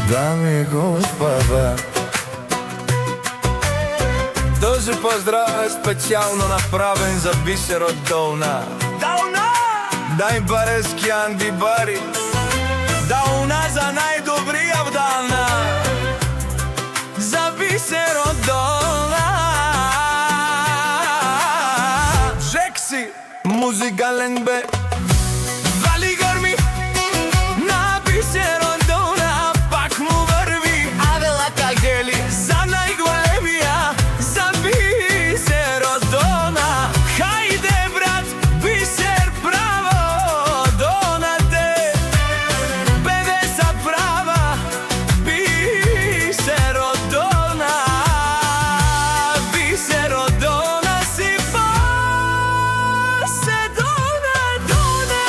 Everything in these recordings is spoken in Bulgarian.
Дами и господа, този поздрав е специално направен за Бисер от Долна. Дай барески Анди Бари, Долна за най-добрия в Долна, за Бисер от Долна. Жекси, музикален бе, вали гърми на Бисер от Долна, пак му върви Авела Кагели за най-големия, за Бисер от Долна. Хайде брат, Бисер право, Долна те бебе са права, Бисер от Долна, Бисер от Долна си пасе Долна, Долна.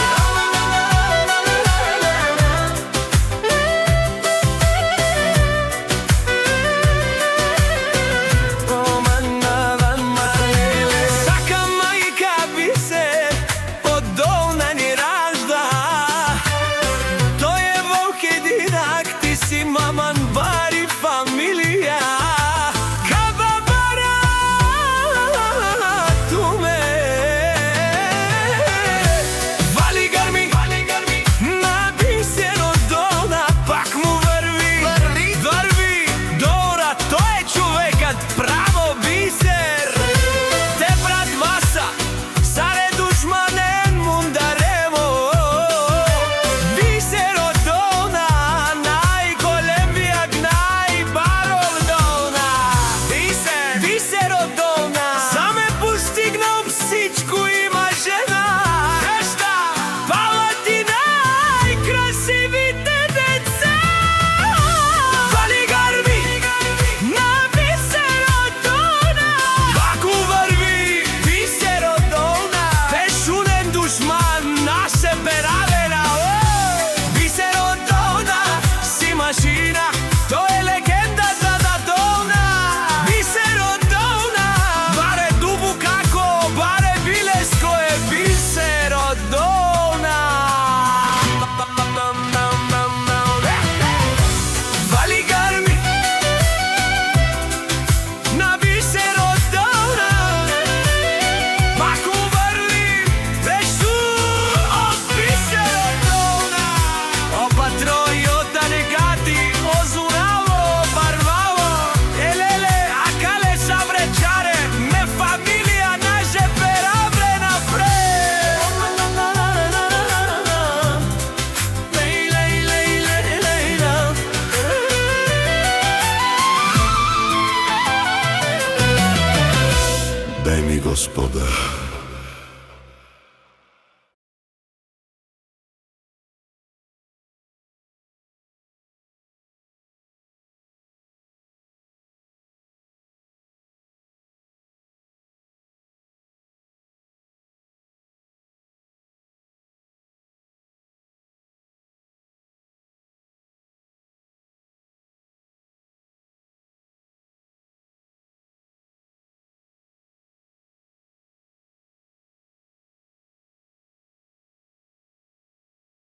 Сака майка Бисер от Долна ни ражда. Той е вълк единак, ти си маман Бари фамилия. Кабабара туме. Вали гърми на Бисер от Долна, пак му върви. Дора, той е човекът, право Бисер. Те брат Васа, саре душманен мундаремо. Бисер от Долна, най-големия гнай барол Долна. Бисер от Долна, сам е постигнал всичко, има жена. Палати най-красивите деца. Вали гърми на Бисер от Долна, пак му върви Бисер от Долна. Пешунен душман, наше перавена. Бисер от Долна си машина, той е легендата на Долна. Бисер от Долна, баре дубо како, баре билеско е Бисер от Долна. Вали гърми на Бисер от Долна, пак му върви Пешун от Бисер от Долна. О патриота негати, о зураво, барваво, елеле, акале сабречаре, ме фамилия наше перавре напред. Дай ми Господа